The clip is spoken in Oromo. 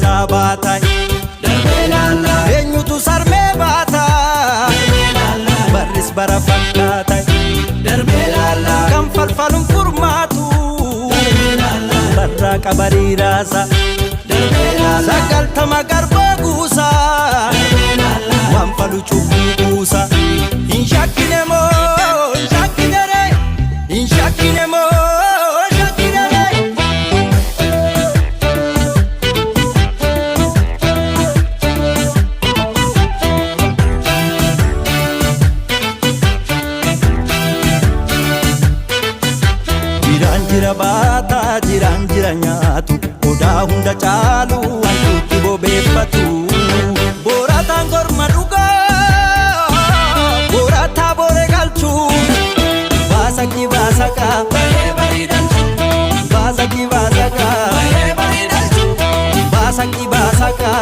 irraa baata darbee laala eenyutu sarmee baata darbee laala barris bara fakkaata darbee laala kan falfaluun furmaatu darbee laala barraa qabarii raasa darbee laala sagaltama garbaa guusa darbee laala waan falu cubbuu guusa hin shakkine moo hin shakkine re hin shakkine moo jira baata jiraan jira nyaatu odaa hunda caalu wantuutti bobeeffatu boraataan korma dhugaa boraataa boore galchu baasaqi baasaqa baasaqi baasaqa baasaqi baasaqa